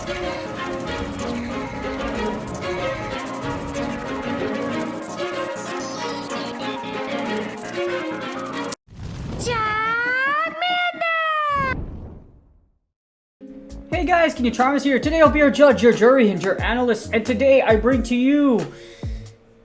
Hey guys, Can You Charm Us here? Today I'll be your judge, your jury, and your analyst, and today I bring to you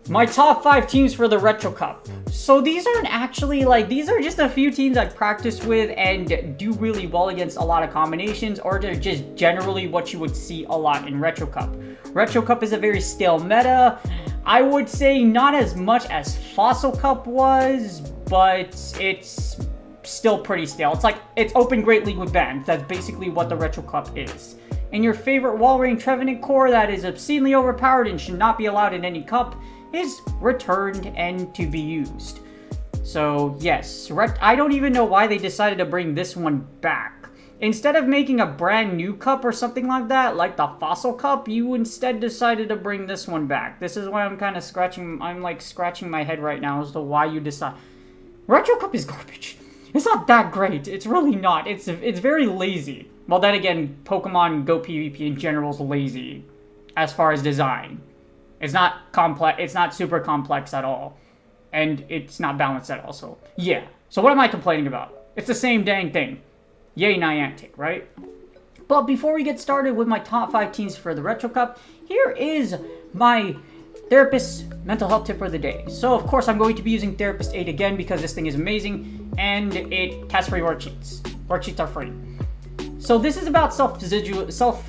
my top 5 teams for the Retro Cup. So these aren't actually, these are just a few teams I practiced with and do really well against a lot of combinations, or they're just generally what you would see a lot in Retro Cup. Retro Cup is a very stale meta. I would say not as much as Fossil Cup was, but it's still pretty stale. It's Open Great League with bans. That's basically what the Retro Cup is. And your favorite Walrein Trevenant core that is obscenely overpowered and should not be allowed in any cup is returned and to be used. So yes, I don't even know why they decided to bring this one back. Instead of making a brand new cup or something like that, like the Fossil Cup, you instead decided to bring this one back. This is why I'm kind of scratching my head right now as to why you decide. Retro Cup is garbage. It's not that great. It's really not. It's very lazy. Well, then again, Pokemon Go PvP in general is lazy as far as design. It's not complex. It's not super complex at all. And it's not balanced at all. So, yeah. So what am I complaining about? It's the same dang thing. Yay, Niantic, right? But before we get started with my top 5 teams for the Retro Cup, here is my Therapist mental health tip of the day. So of course I'm going to be using Therapist 8 again because this thing is amazing and it has free worksheets. Worksheets are free. So this is about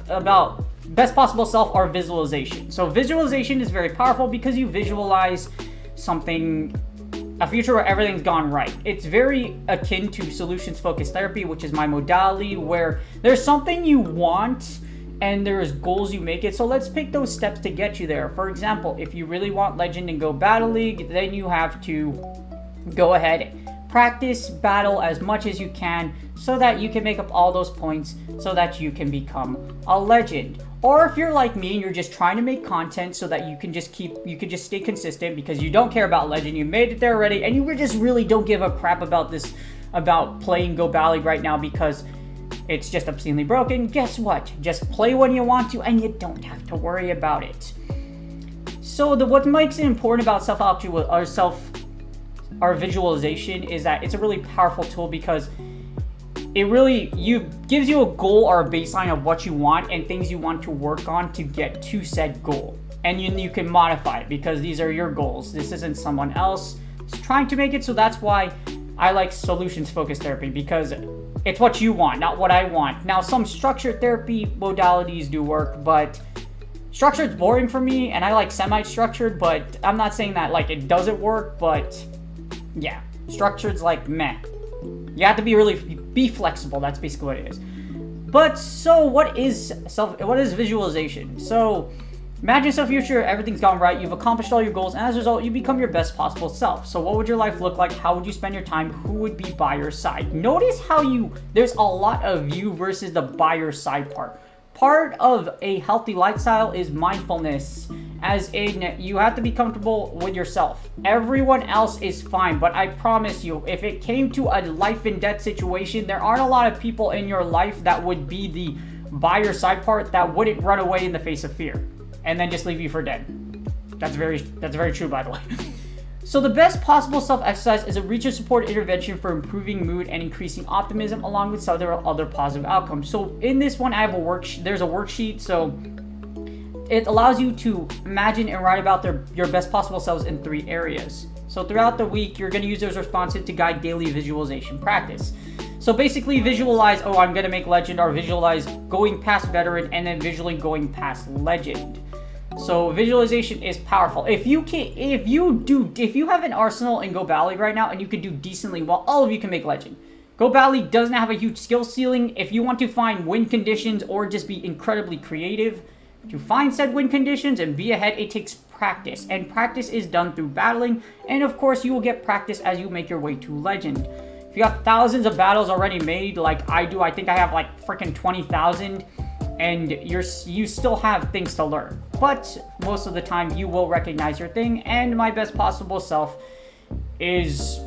about best possible self or visualization. So visualization is very powerful because you visualize something, a future where everything's gone right. It's very akin to solutions focused therapy, which is my modality, where there's something you want and there's goals you make it. So let's pick those steps to get you there. For example, if you really want Legend and Go Battle League, then you have to go ahead, practice battle as much as you can so that you can make up all those points so that you can become a legend. Or if you're like me and you're just trying to make content so that you can just stay consistent because you don't care about Legend, you made it there already, and you just really don't give a crap about playing Go Battle League right now because it's just obscenely broken. Guess what? Just play when you want to and you don't have to worry about it. So what makes it important about our visualization is that it's a really powerful tool because it really gives you a goal or a baseline of what you want and things you want to work on to get to said goal. And you can modify it because these are your goals. This isn't someone else trying to make it. So that's why I like solutions focused therapy, because it's what you want, not what I want. Now, some structured therapy modalities do work, but structured's boring for me, and I like semi-structured, but I'm not saying that it doesn't work, but yeah, structured's meh. You have to be flexible. That's basically what it is. But so what is visualization? So imagine yourself future, everything's gone right, you've accomplished all your goals, and as a result, you become your best possible self. So what would your life look like? How would you spend your time? Who would be by your side? Notice how there's a lot of you versus the by your side part. Part of a healthy lifestyle is mindfulness, as in you have to be comfortable with yourself. Everyone else is fine, but I promise you, if it came to a life and death situation, there aren't a lot of people in your life that would be the by your side part that wouldn't run away in the face of fear and then just leave you for dead. That's very true, by the way. So the best possible self-exercise is a reach and support intervention for improving mood and increasing optimism, along with several other positive outcomes. So in this one, I have there's a worksheet, so it allows you to imagine and write about your best possible selves in 3 areas. So throughout the week, you're going to use those responses to guide daily visualization practice. So basically visualize, I'm going to make Legend, or visualize going past Veteran and then visually going past Legend. So visualization is powerful. If you have an arsenal in Go Battle League right now and you can do decently well, all of you can make Legend. Go Battle League doesn't have a huge skill ceiling. If you want to find win conditions or just be incredibly creative to find said win conditions and be ahead, it takes practice. And practice is done through battling. And of course, you will get practice as you make your way to Legend. If you have thousands of battles already made, like I do, I think I have freaking 20,000. And you still have things to learn. But most of the time, you will recognize your thing. And my best possible self is...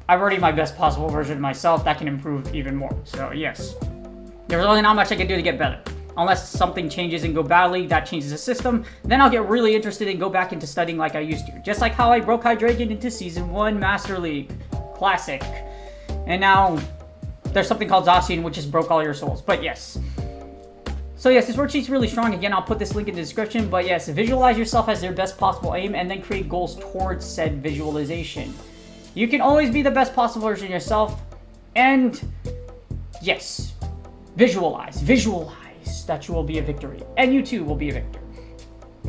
I'm already my best possible version of myself. That can improve even more. So, yes. There's really not much I can do to get better. unless something changes and go badly, that changes the system. Then I'll get really interested and go back into studying like I used to. Just like how I broke Hydreigon into Season 1 Master League. Classic. And now there's something called Zacian, which just broke all your souls. But yes. So yes, this worksheet's really strong. Again, I'll put this link in the description. But yes, visualize yourself as your best possible aim and then create goals towards said visualization. You can always be the best possible version of yourself. And yes, visualize that you will be a victory. And you too will be a victor.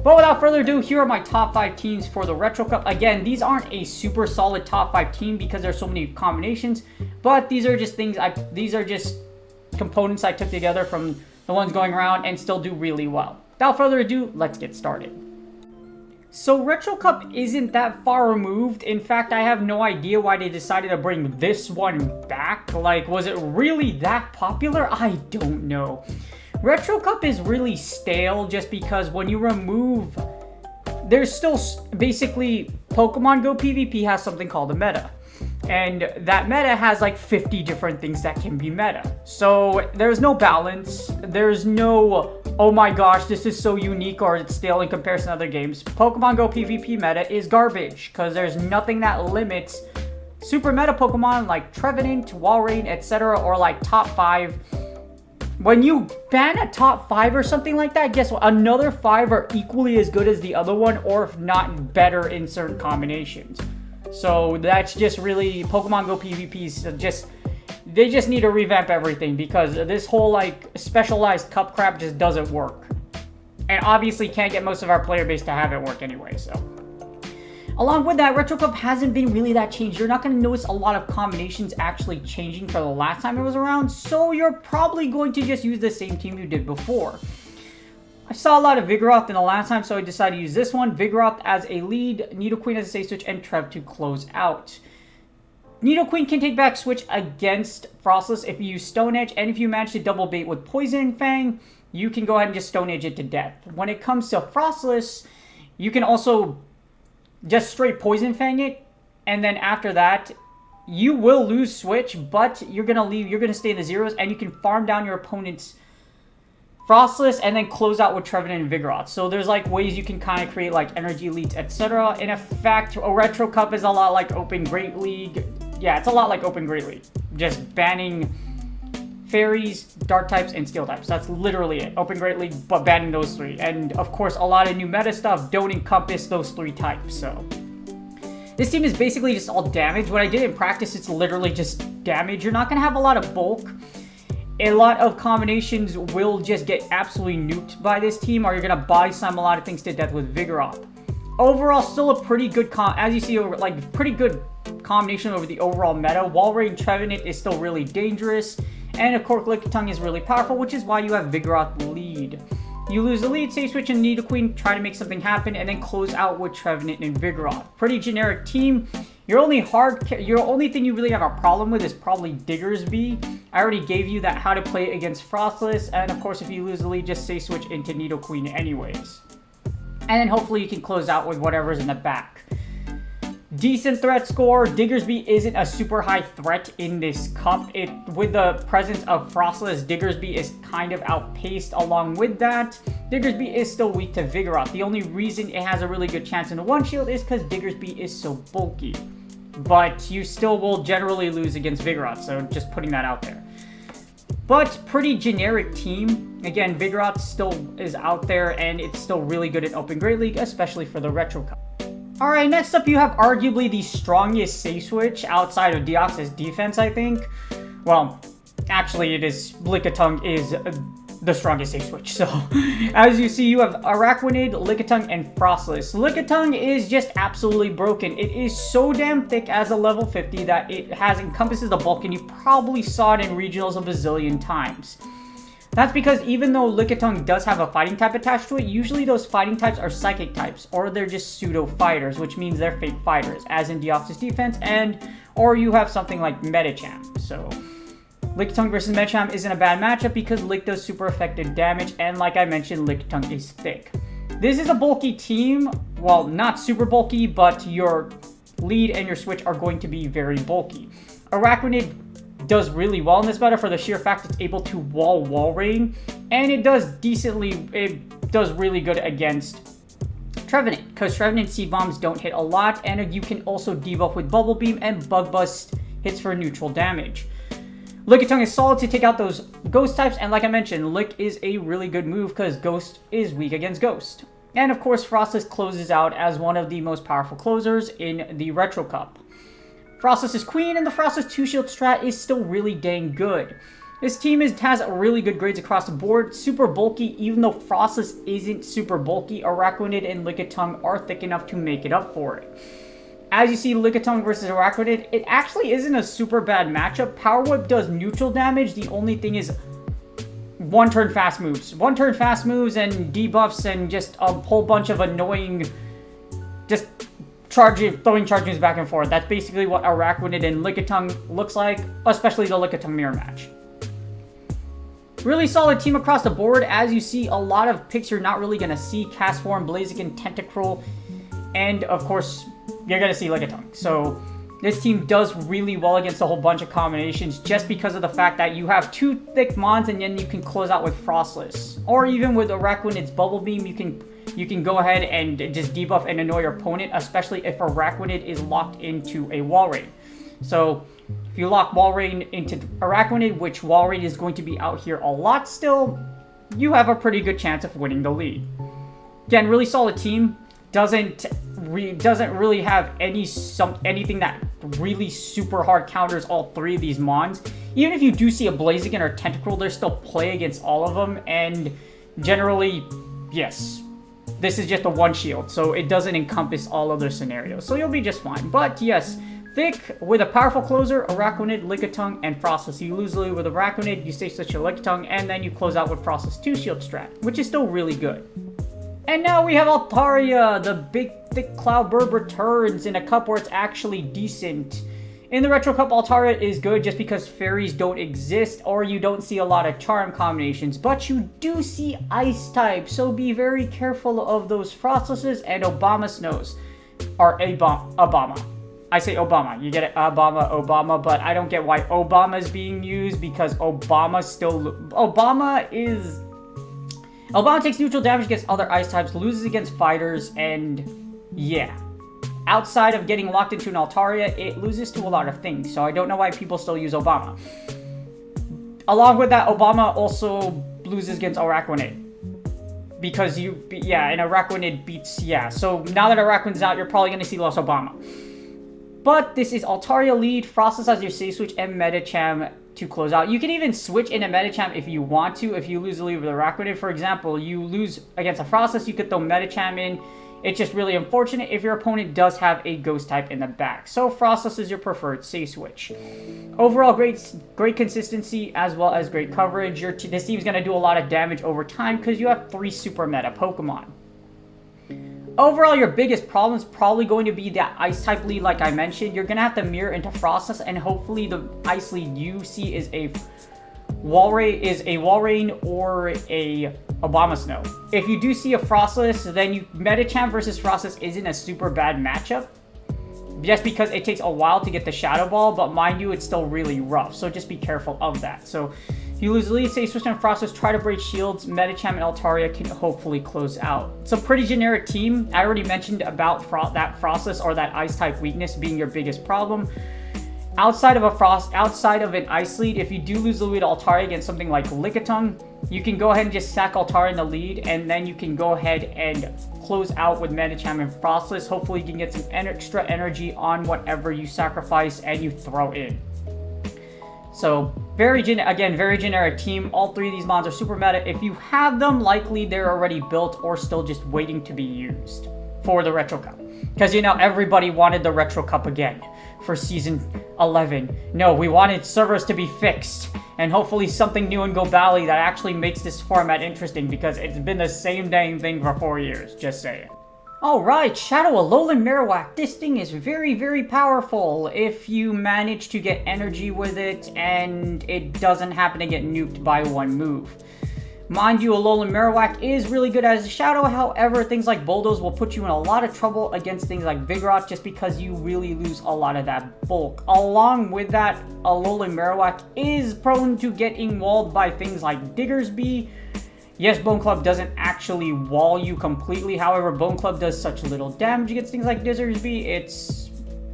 But without further ado, here are my top 5 teams for the Retro Cup. Again, these aren't a super solid top 5 team because there's so many combinations. But these are just these are just components I took together from the ones going around and still do really well. Without further ado, let's get started. So Retro Cup isn't that far removed. In fact, I have no idea why they decided to bring this one back. Like, was it really that popular? I don't know. Retro Cup is really stale just because when you remove... There's still basically... Pokemon Go PvP has something called a meta. And that meta has like 50 different things that can be meta. So there's no balance. There's no, oh my gosh, this is so unique or it's stale in comparison to other games. Pokemon Go PvP meta is garbage because there's nothing that limits super meta Pokemon like Trevenant, Walrein, etc. or like top 5. When you ban a top 5 or something like that, guess what? Another 5 are equally as good as the other one or if not better in certain combinations. So that's just really, Pokemon Go PvPs just, they just need to revamp everything because this whole like specialized cup crap just doesn't work. And obviously can't get most of our player base to have it work anyway, so. Along with that, Retro Cup hasn't been really that changed. You're not going to notice a lot of combinations actually changing for the last time it was around, so you're probably going to just use the same team you did before. I saw a lot of Vigoroth in the last time, so I decided to use this one. Vigoroth as a lead, Nidoqueen as a safe switch, and Trev to close out. Nidoqueen can take back switch against Frostless if you use Stone Edge, and if you manage to double bait with Poison Fang, you can go ahead and just Stone Edge it to death. When it comes to Frostless, you can also just straight Poison Fang it, and then after that, you will lose switch, but you're gonna stay in the zeros, and you can farm down your opponent's Frostless and then close out with Trevenant and Vigoroth. So there's like ways you can kind of create like energy leads, etc. In fact, a Retro Cup is a lot like Open Great League. Yeah, it's a lot like Open Great League. Just banning fairies, dark types, and steel types. That's literally it. Open Great League, but banning those 3. And of course, a lot of new meta stuff don't encompass those 3 types, so. This team is basically just all damage. What I did in practice, it's literally just damage. You're not going to have a lot of bulk. A lot of combinations will just get absolutely nuked by this team, or you're going to body slam a lot of things to death with Vigoroth. Overall, still a pretty good, as you see, like pretty good combination over the overall meta. Walrein Trevenant is still really dangerous, and of course, Lickitung is really powerful, which is why you have Vigoroth lead. You lose the lead, safe switch, and Nidoqueen, try to make something happen, and then close out with Trevenant and Vigoroth. Pretty generic team. Your only thing you really have a problem with is probably Diggersby. I already gave you that how to play against Frostless, and of course if you lose the lead, just safe switch into Nidoqueen anyways. And then hopefully you can close out with whatever's in the back. Decent threat score. Diggersby isn't a super high threat in this cup. With the presence of Frostless, Diggersby is kind of outpaced. Along with that, Diggersby is still weak to Vigoroth. The only reason it has a really good chance in the one shield is because Diggersby is so bulky. But you still will generally lose against Vigoroth, so just putting that out there. But pretty generic team. Again, Vigoroth still is out there, and it's still really good in Open Great League, especially for the Retro Cup. Alright, next up you have arguably the strongest safe switch outside of Deoxys defense, I think. Well, actually it is, Lickitung is the strongest safe switch. So, as you see, you have Araquanid, Lickitung, and Frostless. Lickitung is just absolutely broken. It is so damn thick as a level 50 that it encompasses the bulk, and you probably saw it in regionals a bazillion times. That's because even though Lickitung does have a fighting type attached to it, usually those fighting types are psychic types, or they're just pseudo fighters, which means they're fake fighters, as in Deoxys defense, or you have something like Medicham. So Lickitung versus Medicham isn't a bad matchup because Lick does super effective damage, and like I mentioned, Lickitung is thick. This is a bulky team. Well, not super bulky, but your lead and your switch are going to be very bulky. Araquanid does really well in this meta for the sheer fact it's able to wall rain, and it does really good against Trevenant, because Trevenant seed bombs don't hit a lot, and you can also debuff with Bubble Beam, and Bug Bust hits for neutral damage. Lickitung is solid to take out those ghost types, and like I mentioned, Lick is a really good move because Ghost is weak against Ghost. And of course, Frostless closes out as one of the most powerful closers in the Retro Cup. Frostless is Queen, and the Frostless 2-shield strat is still really dang good. This team has really good grades across the board. Super bulky, even though Frostless isn't super bulky, Araquanid and Lickitung are thick enough to make it up for it. As you see, Lickitung versus Araquanid, it actually isn't a super bad matchup. Power Whip does neutral damage. The only thing is one-turn fast moves. One-turn fast moves and debuffs and just a whole bunch of annoying, just throwing charge moves back and forth. That's basically what Araquanid and Lickitung looks like, especially the Lickitung mirror match. Really solid team across the board. As you see, a lot of picks you're not really going to see. Castform, Blaziken, Tentacruel, and of course, you're going to see Lickitung. So this team does really well against a whole bunch of combinations just because of the fact that you have two thick Mons and then you can close out with Frostless. Or even with Araquanid's Bubble Beam, you can go ahead and just debuff and annoy your opponent, especially if Araquanid is locked into a Wall Raid. So if you lock Wall Raid into Araquanid, which Wall Raid is going to be out here a lot still, you have a pretty good chance of winning the lead. Again, really solid team. Doesn't really have anything that really super hard counters all three of these Mons. Even if you do see a Blaziken or Tentacruel, there's still play against all of them, and generally, yes, this is just a one shield, so it doesn't encompass all other scenarios, so you'll be just fine. But yes, thick with a powerful closer, Araquanid, Lickitung, and Frostless. You lose the lead with Araquanid, you stay such a Lickitung, and then you close out with Frostless 2-shield strat, which is still really good. And now we have Altaria, the big thick Cloudbird returns in a cup where it's actually decent. In the Retro Cup, Altaria is good just because fairies don't exist or you don't see a lot of charm combinations, but you do see ice type, so be very careful of those Frostlesses and Obama Snows. Or Obama. I say Obama. You get it? Obama, but I don't get why Obama is being used because Obama takes neutral damage against other ice types, loses against fighters, and yeah. Outside of getting locked into an Altaria, it loses to a lot of things, so I don't know why people still use Obama. Along with that, Obama also loses against Araquanid. Because and Araquanid beats, so now that Araquanid's out, you're probably going to see less Obama. But this is Altaria lead, Frostless as your safe switch, and Medicham to close out. You can even switch into Medicham if you want to, if you lose the lead with Araquanid. For example, you lose against a Frostless, you could throw Medicham in. It's just really unfortunate if your opponent does have a ghost type in the back. So Frostless is your preferred safe switch. Overall, great consistency as well as great coverage. This team's going to do a lot of damage over time because you have 3 super meta Pokemon. Overall, your biggest problem is probably going to be that ice type lead like I mentioned. You're going to have to mirror into Frostless, and hopefully the ice lead you see is a Wall Rain or a Obama Snow. If you do see a Frostless, then Medicham versus Frostless isn't a super bad matchup. Just because it takes a while to get the Shadow Ball, but mind you, it's still really rough. So just be careful of that. So if you lose the lead, say switch on Frostless, try to break shields, Medicham and Altaria can hopefully close out. It's a pretty generic team. I already mentioned about that Frostless or that ice type weakness being your biggest problem. Outside of an ice lead, if you do lose the lead Altaria against something like Lickitung, you can go ahead and just sack Altaria in the lead, and then you can go ahead and close out with Medicham and Frostless. Hopefully you can get some extra energy on whatever you sacrifice and you throw in. So, very generic team. All 3 of these mons are super meta. If you have them, likely they're already built or still just waiting to be used for the Retro Cup. Because, everybody wanted the Retro Cup again for Season 11. No, we wanted servers to be fixed. And hopefully something new in Go Valley that actually makes this format interesting, because it's been the same dang thing for 4 years. Just saying. Alright, Shadow Alolan Marowak. This thing is very, very powerful if you manage to get energy with it and it doesn't happen to get nuked by one move. Mind you, Alolan Marowak is really good as a shadow. However, things like Bulldoze will put you in a lot of trouble against things like Vigoroth just because you really lose a lot of that bulk. Along with that, Alolan Marowak is prone to getting walled by things like Diggersby. Yes, Bone Club doesn't actually wall you completely. However, Bone Club does such little damage against things like Diggersby, it's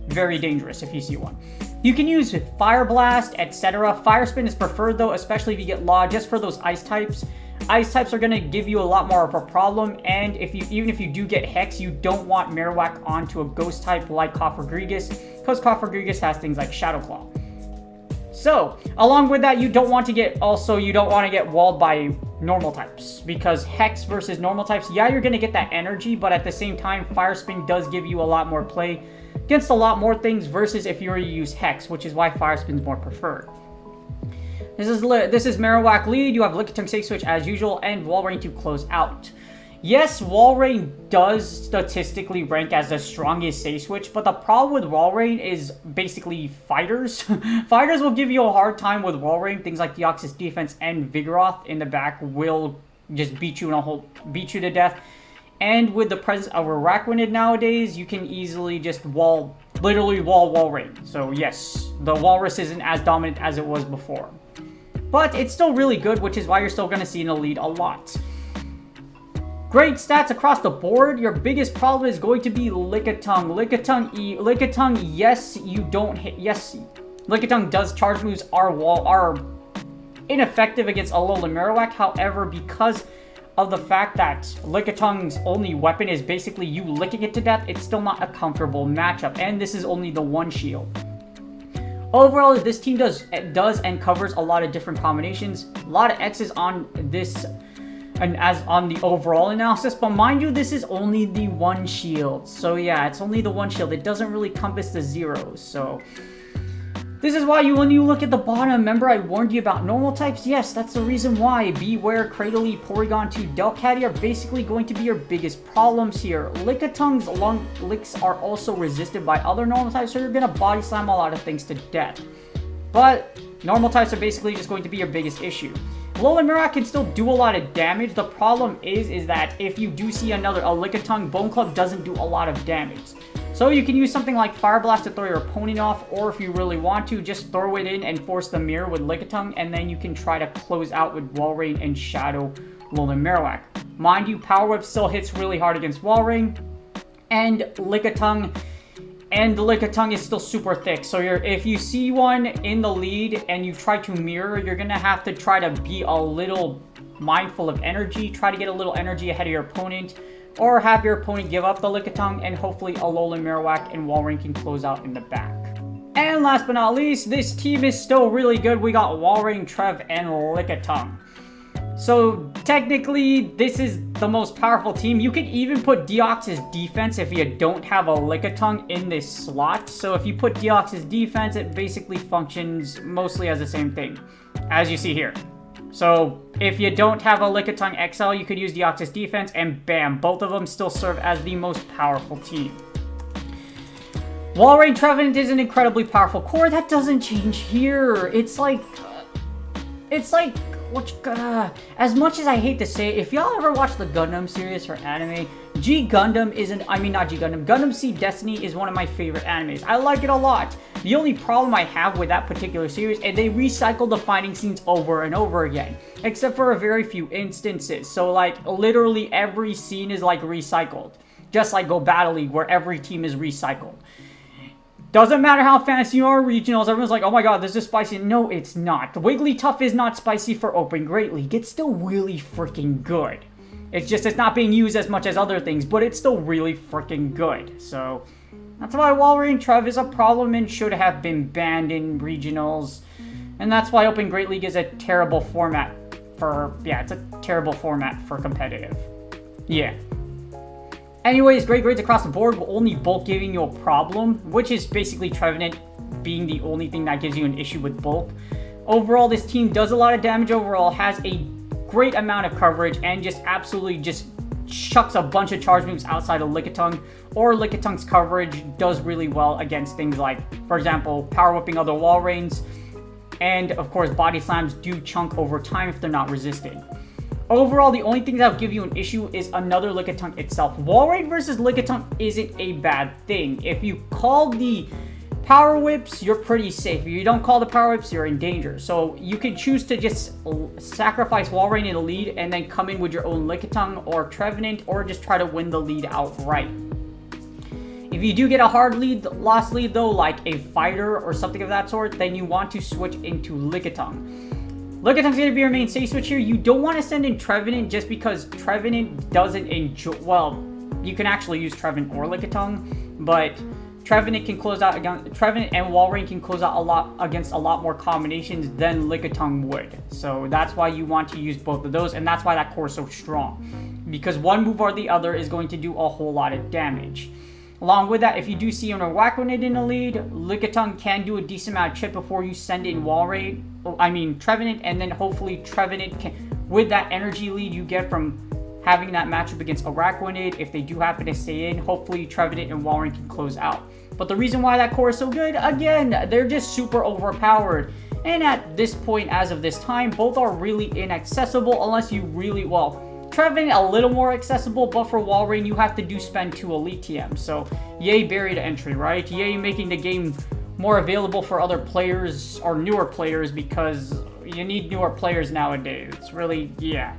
very dangerous if you see one. You can use Fire Blast, etc. Fire Spin is preferred though, especially if you get Law, just for those ice types. Ice types are going to give you a lot more of a problem, and even if you do get Hex, you don't want Marowak onto a ghost type like Cofagrigus, because Cofagrigus has things like Shadow Claw. So, along with that, you don't want to get walled by normal types, because Hex versus normal types, yeah, you're going to get that energy, but at the same time, Fire Spin does give you a lot more play against a lot more things versus if you were to use Hex, which is why Fire Spin's more preferred. This is Marowak lead. You have Lickitung Safe Switch as usual, and Walrein to close out. Yes, Walrein does statistically rank as the strongest Safe Switch, but the problem with Walrein is basically fighters. Fighters will give you a hard time with Walrein. Things like Deoxys Defense and Vigoroth in the back will just beat you to death. And with the presence of Araquanid nowadays, you can easily just literally wall Walrein. So yes, the Walrus isn't as dominant as it was before. But it's still really good, which is why you're still going to see in the lead a lot. Great stats across the board. Your biggest problem is going to be Lickitung. Lickitung, yes, you don't hit. Yes, Lickitung does charge moves are ineffective against Alolan Marowak. However, because of the fact that Lickitung's only weapon is basically you licking it to death, it's still not a comfortable matchup. And this is only the one shield. Overall, this team does and covers a lot of different combinations. A lot of X's on this and as on the overall analysis, but mind you, this is only the one shield. So yeah, it's only the one shield. It doesn't really compass the zeros. So this is why when you look at the bottom, remember I warned you about normal types? Yes, that's the reason why. Beware, Cradily, Porygon 2, Delcatty are basically going to be your biggest problems here. Lickitung's long licks are also resisted by other normal types, so you're going to body slam a lot of things to death. But normal types are basically just going to be your biggest issue. Alolan Marowak can still do a lot of damage. The problem is that if you do see a Lickitung, Bone Club doesn't do a lot of damage. So you can use something like Fire Blast to throw your opponent off, or if you really want to, just throw it in and force the mirror with Lickitung, and then you can try to close out with Walrein and Shadow Alolan Marowak. Mind you, Power Whip still hits really hard against Walrein, and Lickitung is still super thick. So if you see one in the lead and you try to mirror, you're going to have to try to be a little mindful of energy, try to get a little energy ahead of your opponent, or have your opponent give up the Lickitung, and hopefully Alolan Marowak and Walrein can close out in the back. And last but not least, this team is still really good. We got Walrein, Trev, and Lickitung. So technically, this is the most powerful team. You can even put Deoxys Defense if you don't have a Lickitung in this slot. So if you put Deoxys Defense, it basically functions mostly as the same thing, as you see here. So if you don't have a Lickitung XL, you could use Deoxys Defense, and bam, both of them still serve as the most powerful team. Walrein Trevenant is an incredibly powerful core. That doesn't change here. It's like, as much as I hate to say it, if y'all ever watch the Gundam series for anime, Gundam Seed Destiny is one of my favorite animes. I like it a lot. The only problem I have with that particular series is they recycle the fighting scenes over and over again, except for a very few instances. So like literally every scene is like recycled, just like Go Battle League where every team is recycled. Doesn't matter how fancy you are, regionals, everyone's like, oh my god, this is spicy. No, it's not. Wigglytuff is not spicy for Open Great League. It's still really freaking good. It's just it's not being used as much as other things, but it's still really freaking good. So that's why Walrein Trev is a problem and should have been banned in regionals. And that's why Open Great League is a terrible format for, it's a terrible format for competitive. Yeah. Anyways, great grades across the board, with only bulk giving you a problem, which is basically Trevenant being the only thing that gives you an issue with bulk. Overall, this team does a lot of damage overall, has a great amount of coverage, and just absolutely just chucks a bunch of charge moves outside of Lickitung, or Lickitung's coverage does really well against things like, for example, power whipping other Walreins, and of course body slams do chunk over time if they're not resisted. Overall, the only thing that'll give you an issue is another Lickitung itself. Walrein versus Lickitung isn't a bad thing. If you call the Power Whips, you're pretty safe. If you don't call the Power Whips, you're in danger. So you can choose to just sacrifice Walrein in the lead and then come in with your own Lickitung or Trevenant, or just try to win the lead outright. If you do get a hard lead, lost lead though, like a fighter or something of that sort, then you want to switch into Lickitung. Lickitung's going to be your mainstay switch here. You don't want to send in Trevenant just because Trevenant doesn't enjoy... Well, you can actually use Trevenant or Lickitung, but Trevenant can close out against... Trevenant and Walrein can close out a lot against a lot more combinations than Lickitung would. So that's why you want to use both of those, and that's why that core is so strong. Because one move or the other is going to do a whole lot of damage. Along with that, if you do see an Araquanid in the lead, Lickitung can do a decent amount of chip before you send in Trevenant, and then hopefully Trevenant can, with that energy lead you get from having that matchup against Araquanid, if they do happen to stay in, hopefully Trevenant and Walrein can close out. But the reason why that core is so good, again, they're just super overpowered. And at this point, as of this time, both are really inaccessible unless you really, well, Trevenant a little more accessible, but for Walrein, you have to spend 2 Elite TMs. So, yay barrier to entry, right? Yay making the game more available for other players or newer players, because you need newer players nowadays. It's really, yeah.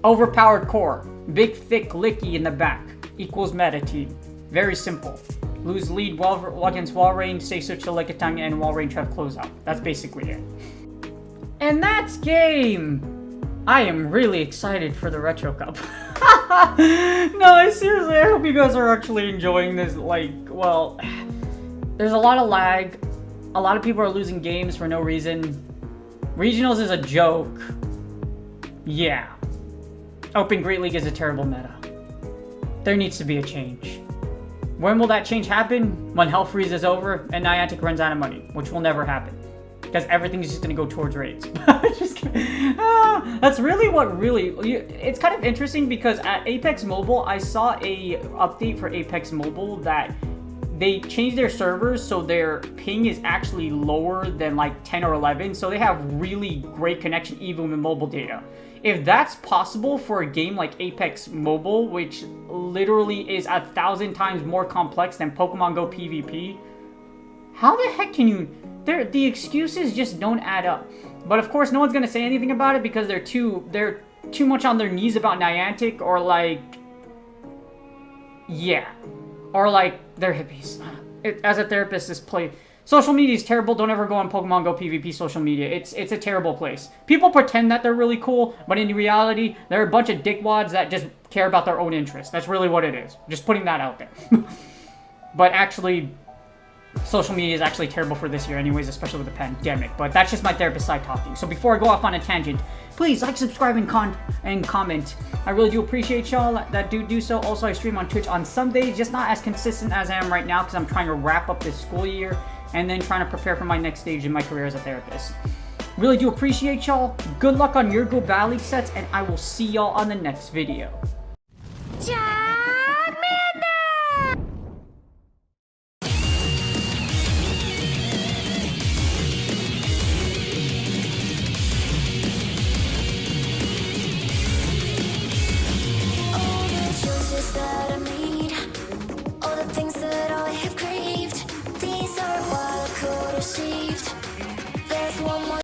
Overpowered core. Big, thick, licky in the back. Equals meta team. Very simple. Lose lead against Walrein, stay switch to Lickitung, and Walrein Trev close out. That's basically it. And that's game! I am really excited for the Retro Cup. No, seriously, I hope you guys are actually enjoying this. Like, well, there's a lot of lag. A lot of people are losing games for no reason. Regionals is a joke. Yeah. Open Great League is a terrible meta. There needs to be a change. When will that change happen? When Hell Freeze is over and Niantic runs out of money, which will never happen. Because everything is just going to go towards raids. Just kidding. That's really what really... It's kind of interesting because at Apex Mobile, I saw a update for Apex Mobile that they changed their servers so their ping is actually lower than like 10 or 11. So they have really great connection even with mobile data. If that's possible for a game like Apex Mobile, which literally is 1,000 times more complex than Pokemon Go PvP, how the heck can you... The excuses just don't add up. But of course, no one's gonna say anything about it because they're too much on their knees about Niantic, or like, yeah, or like they're hippies. As a therapist, this play social media is terrible. Don't ever go on Pokemon Go PvP social media. It's a terrible place. People pretend that they're really cool, but in reality, they're a bunch of dickwads that just care about their own interests. That's really what it is. Just putting that out there. But actually, social media is actually terrible for this year anyways, especially with the pandemic. But that's just my therapist side talking. So before I go off on a tangent, please like, subscribe, and comment. I really do appreciate y'all that do so. Also, I stream on Twitch on Sundays, just not as consistent as I am right now because I'm trying to wrap up this school year and then trying to prepare for my next stage in my career as a therapist. Really do appreciate y'all. Good luck on your Go Battle League sets, and I will see y'all on the next video.